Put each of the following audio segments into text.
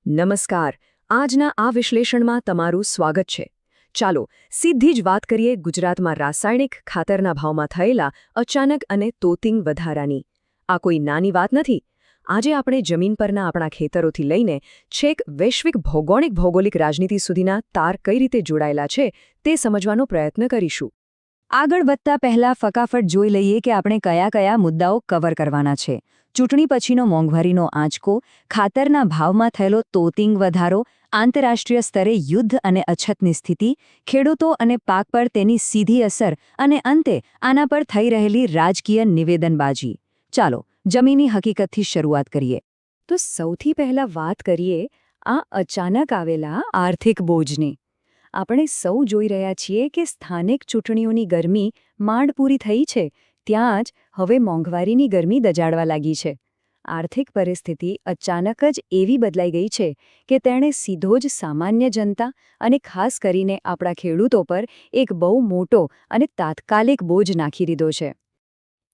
નમસ્કાર. આજના આ વિશ્લેષણમાં તમારું સ્વાગત છે. ચાલો સીધી જ વાત કરીએ ગુજરાતમાં રાસાયણિક ખાતરના ભાવમાં થયેલા અચાનક અને તોતિંગ વધારાની. આ કોઈ નાની વાત નથી. આજે આપણે જમીન પરના આપણા ખેતરોથી લઈને છેક વૈશ્વિક ભૌગોલિક રાજનીતિ સુધીના તાર કઈ રીતે જોડાયેલા છે તે સમજવાનો પ્રયત્ન કરીશું. આગળ વધતા પહેલા ફટાફટ જોઈ લઈએ કે આપણે કયા કયા મુદ્દાઓ કવર કરવાના છે. ચૂંટણી પછીનો મોંઘવારીનો આંચકો, ખાતરના ભાવમાં થયેલો તોતિંગ વધારો, આંતરરાષ્ટ્રીય સ્તરે યુદ્ધ અને અછતની સ્થિતિ, ખેડૂતો અને પાક પર તેની સીધી અસર અને અંતે આના પર થઈ રહેલી રાજકીય નિવેદનબાજી. ચાલો જમીની હકીકતથી શરૂઆત કરીએ. તો સૌથી પહેલા વાત કરીએ આ અચાનક આવેલા આર્થિક બોજની. આપણે સૌ જોઈ રહ્યા છીએ કે સ્થાનિક ચૂંટણીઓની ગરમી માંડ પૂરી થઈ છે, ત્યાં જ હવે મોંઘવારીની ગરમી દજાડવા લાગી છે. આર્થિક પરિસ્થિતિ અચાનક જ એવી બદલાઈ ગઈ છે કે તેણે સીધો જ સામાન્ય જનતા અને ખાસ કરીને આપણા ખેડૂતો પર એક બહુ મોટો અને તાત્કાલિક બોજ નાખી દીધો છે.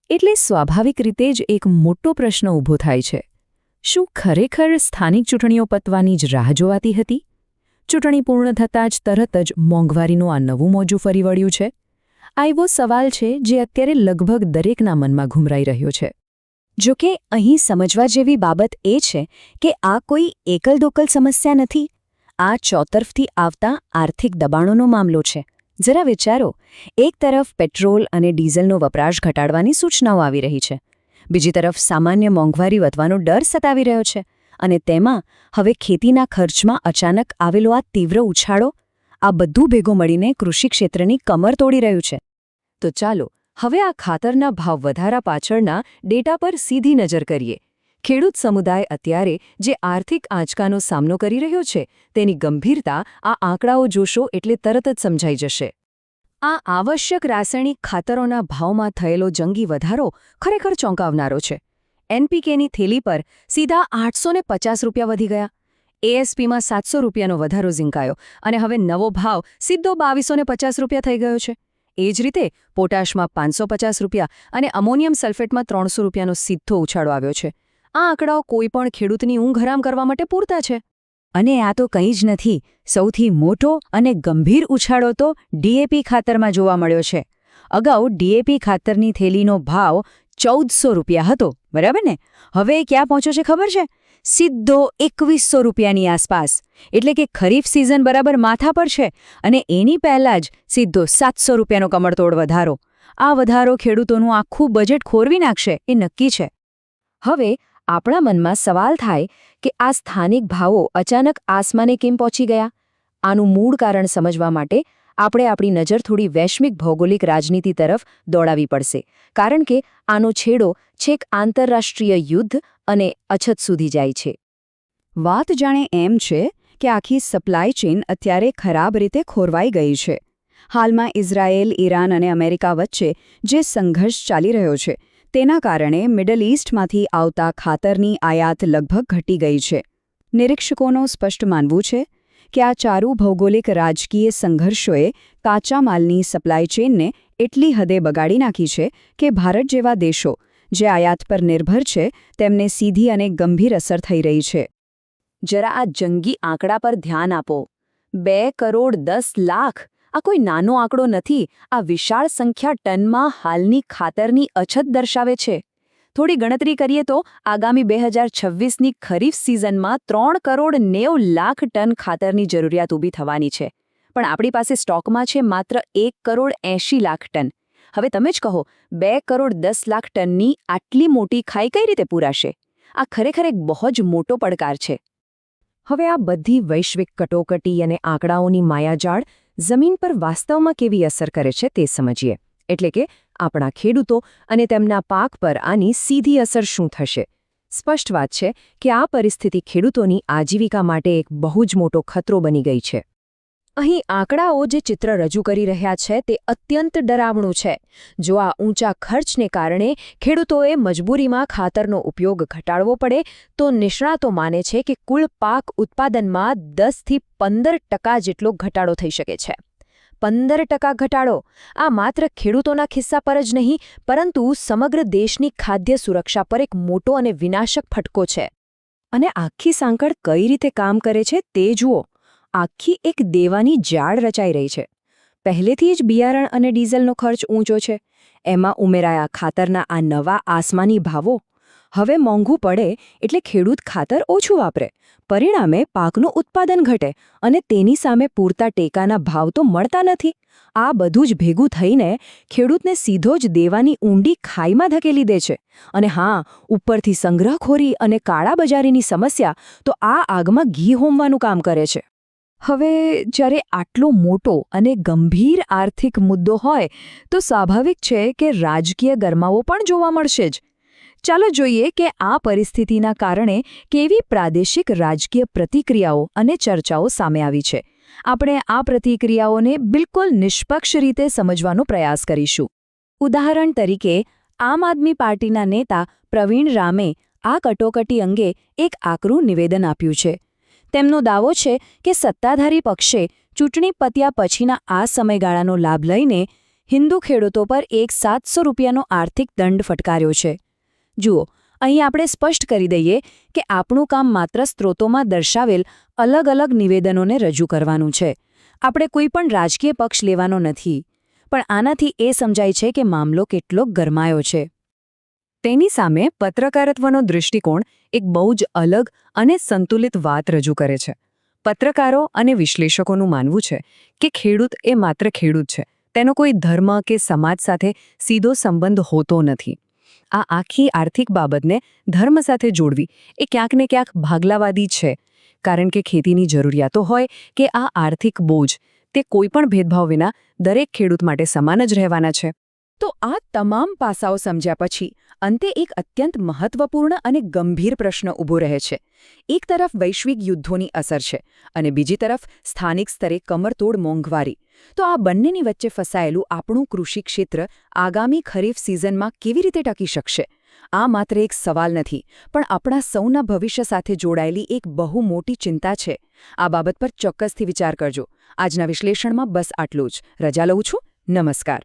એટલે સ્વાભાવિક રીતે જ એક મોટો પ્રશ્ન ઊભો થાય છે. શું ખરેખર સ્થાનિક ચૂંટણીઓ પતવાની જ રાહ જોવાતી હતી? ચૂંટણી પૂર્ણ થતાં જ તરત જ મોંઘવારીનું આ નવું મોજું ફરી વળ્યું છે? આ એવો સવાલ છે જે અત્યારે લગભગ દરેકના મનમાં ઘૂમરાઈ રહ્યો છે. જો કે અહીં સમજવા જેવી બાબત એ છે કે આ કોઈ એકલ-દોકલ સમસ્યા નથી. આ ચોતરફથી આવતા આર્થિક દબાણોનો મામલો છે. જરા વિચારો, એક તરફ પેટ્રોલ અને ડીઝલનો વપરાશ ઘટાડવાની સૂચનાઓ આવી રહી છે, બીજી તરફ સામાન્ય મોંઘવારી વધવાનો ડર સતાવી રહ્યો છે, અને તેમાં હવે ખેતીના ખર્ચમાં અચાનક આવેલો આ તીવ્ર ઉછાળો, આ બધું ભેગું મળીને કૃષિ ક્ષેત્રની કમર તોડી રહ્યું છે. તો ચાલો હવે આ ખાતરના ભાવ વધારા પાછળના ડેટા પર સીધી નજર કરીએ. ખેડૂત સમુદાય અત્યારે જે આર્થિક આંચકાનો સામનો કરી રહ્યો છે તેની ગંભીરતા આ આંકડાઓ જોશો એટલે તરત જ સમજાઈ જશે. આ આવશ્યક રાસાયણિક ખાતરોના ભાવમાં થયેલો જંગી વધારો ખરેખર ચોંકાવનારો છે. એનપીકેની થેલી પર સીધા 850 રૂપિયા વધી ગયા. એએસપીમાં 700 રૂપિયાનો વધારો ઝીંકાયો અને હવે નવો ભાવ સીધો 2250 રૂપિયા થઈ ગયો છે. એ જ રીતે પોટાશમાં 550 રૂપિયા અને અમોનિયમ સલ્ફેટમાં 300 રૂપિયાનો સીધો ઉછાળો આવ્યો છે. આ આંકડાઓ કોઈપણ ખેડૂતની ઊંઘ હરામ કરવા માટે પૂરતા છે. અને આ તો કંઈ જ નથી. સૌથી મોટો અને ગંભીર ઉછાળો તો ડીએપી ખાતરમાં જોવા મળ્યો છે. અગાઉ ડીએપી ખાતરની થેલીનો ભાવ 1400 રૂપિયા હતો, બરાબર ને? હવે ક્યાં પહોંચ્યો છે ખબર છે? સીધો 2100 રૂપિયાની આસપાસ. એટલે કે ખરીફ સિઝન બરાબર માથા પર છે અને એની પહેલાં જ સીધો 700 રૂપિયાનો કમરતોડ વધારો. આ વધારો ખેડૂતોનું આખું બજેટ ખોરવી નાખશે એ નક્કી છે. હવે આપણા મનમાં સવાલ થાય કે આ સ્થાનિક ભાવો અચાનક આસમાને કેમ પહોંચી ગયા? આનું મૂળ કારણ સમજવા માટે આપણે આપણી નજર થોડી વૈશ્વિક ભૌગોલિક રાજનીતિ તરફ દોડાવી પડશે, કારણ કે આનો છેડો છેક આંતરરાષ્ટ્રીય યુદ્ધ અને અછત સુધી જાય છે. વાત જાણે એમ છે કે આખી સપ્લાય ચેઇન અત્યારે ખરાબ રીતે ખોરવાઈ ગઈ છે. હાલમાં ઇઝરાયેલ, ઈરાન અને અમેરિકા વચ્ચે જે સંઘર્ષ ચાલી રહ્યો છે તેના કારણે મિડલ ઇસ્ટમાંથી આવતા ખાતરની આયાત લગભગ ઘટી ગઈ છે. નિરીક્ષકોનું સ્પષ્ટ માનવું છે કે આ ચારું ભૌગોલિક રાજકીય સંઘર્ષોએ કાચા માલની સપ્લાય ચેઇનને એટલી હદે બગાડી નાખી છે કે ભારત જેવા દેશો જે આયાત પર નિર્ભર છે તેમને સીધી અને ગંભીર અસર થઈ રહી છે. જરા આ જંગી આંકડા પર ધ્યાન આપો. 2,10,00,000 આ કોઈ નાનો આંકડો નથી. આ વિશાળ સંખ્યા ટનમાં હાલની ખાતરની અછત દર્શાવે છે. થોડી ગણતરી કરીએ તો આગામી 2026ની ખરીફ સિઝનમાં 3,90,00,000 ટન ખાતરની જરૂરિયાત ઊભી થવાની છે. પણ આપણી પાસે સ્ટોકમાં છે માત્ર 1,80,00,000 ટન. હવે તમે જ કહો, 2,10,00,000 ટનની આટલી મોટી ખાઈ કઈ રીતે પૂરાશે? આ ખરેખર એક બહુ જ મોટો પડકાર છે. હવે આ બધી વૈશ્વિક કટોકટી અને આંકડાઓની માયાજાળ જમીન પર વાસ્તવમાં કેવી અસર કરે છે તે સમજીએ. એટલે કે આપણા ખેડૂતો અને તેમના પાક પર આની સીધી અસર શું થશે? સ્પષ્ટ વાત છે કે આ પરિસ્થિતિ ખેડૂતોની આજીવિકા માટે એક બહુ જ મોટો ખતરો બની ગઈ છે. અહીં આંકડાઓ જે ચિત્ર રજૂ કરી રહ્યા છે તે અત્યંત ડરાવણું છે. જો આ ઊંચા ખર્ચને કારણે ખેડૂતોએ મજબૂરીમાં ખાતરનો ઉપયોગ ઘટાડવો પડે તો નિષ્ણાતો માને છે કે કુલ પાક ઉત્પાદનમાં 10થી 15% જેટલો ઘટાડો થઈ શકે છે. 15% ઘટાડો! આ માત્ર ખેડૂતોના ખિસ્સા પર જ નહીં, પરંતુ સમગ્ર દેશની ખાદ્ય સુરક્ષા પર એક મોટો અને વિનાશક ફટકો છે. અને આખી સાંકળ કઈ રીતે કામ કરે છે તે જુઓ. આખી એક દેવાની જાળ રચાઈ રહી છે. પહેલેથી જ બિયારણ અને ડીઝલનો ખર્ચ ઊંચો છે. એમાં ઉમેરાયા ખાતરના આ નવા આસમાની ભાવો. હવે મોંઘું પડે એટલે ખેડૂત ખાતર ઓછું વાપરે. પરિણામે પાકનું ઉત્પાદન ઘટે અને તેની સામે પૂરતા ટેકાના ભાવ તો મળતા નથી. આ બધું જ ભેગું થઈને ખેડૂતને સીધો જ દેવાની ઊંડી ખાઈમાં ધકેલી દે છે. અને હા, ઉપરથી સંગ્રહખોરી અને કાળાબજારીની સમસ્યા તો આ આગમાં ઘી હોમવાનું કામ કરે છે. હવે જ્યારે આટલો મોટો અને ગંભીર આર્થિક મુદ્દો હોય તો સ્વાભાવિક છે કે રાજકીય ગરમાવો પણ જોવા મળશે જ. ચાલો જોઈએ કે આ પરિસ્થિતિના કારણે કેવી પ્રાદેશિક રાજકીય પ્રતિક્રિયાઓ અને ચર્ચાઓ સામે આવી છે. આપણે આ પ્રતિક્રિયાઓને બિલકુલ નિષ્પક્ષ રીતે સમજવાનો પ્રયાસ કરીશું. ઉદાહરણ તરીકે, આમ આદમી પાર્ટીના નેતા પ્રવીણ રામે આ કટોકટી અંગે એક આકરું નિવેદન આપ્યું છે. તેમનો દાવો છે કે સત્તાધારી પક્ષે ચૂંટણી પત્યા પછીના આ સમયગાળાનો લાભ લઈને હિન્દુ ખેડૂતો પર એક ₹700નો આર્થિક દંડ ફટકાર્યો છે. જુઓ, અહીં આપણે સ્પષ્ટ કરી દઈએ કે આપણું કામ માત્ર સ્ત્રોતોમાં દર્શાવેલ અલગ અલગ નિવેદનોને રજૂ કરવાનું છે. આપણે કોઈ પણ રાજકીય પક્ષ લેવાનો નથી. પણ આનાથી એ સમજાય છે કે મામલો કેટલો ગરમાયો છે. તેની સામે પત્રકારત્વનો દૃષ્ટિકોણ એક બહુ જ અલગ અને સંતુલિત વાત રજૂ કરે છે. પત્રકારો અને વિશ્લેષકોનું માનવું છે કે ખેડૂત એ માત્ર ખેડૂત છે. તેનો કોઈ ધર્મ કે સમાજ સાથે સીધો સંબંધ હોતો નથી. આ આખી આર્થિક બાબતને ધર્મ સાથે જોડવી એ ક્યાંક ને ક્યાંક ભાગલાવાદી છે. કારણ કે ખેતીની જરૂરિયાતો હોય કે આ આર્થિક બોજ, તે કોઈપણ ભેદભાવ વિના દરેક ખેડૂત માટે સમાન જ રહેવાના છે. તો આ તમામ પાસાઓ સમજ્યા પછી અંતે એક અત્યંત મહત્વપૂર્ણ અને ગંભીર પ્રશ્ન ઊભો રહે છે. એક તરફ વૈશ્વિક યુદ્ધોની અસર છે અને બીજી તરફ સ્થાનિક સ્તરે કમરતોડ મોંઘવારી. તો આ બંનેની વચ્ચે ફસાયેલું આપણું કૃષિ ક્ષેત્ર આગામી ખરીફ સિઝનમાં કેવી રીતે ટકી શકશે? આ માત્ર એક સવાલ નથી, પણ આપણા સૌના ભવિષ્ય સાથે જોડાયેલી એક બહુ મોટી ચિંતા છે. આ બાબત પર ચોક્કસથી વિચાર કરજો. આજના વિશ્લેષણમાં બસ આટલું જ. રજા લઉં છું. નમસ્કાર.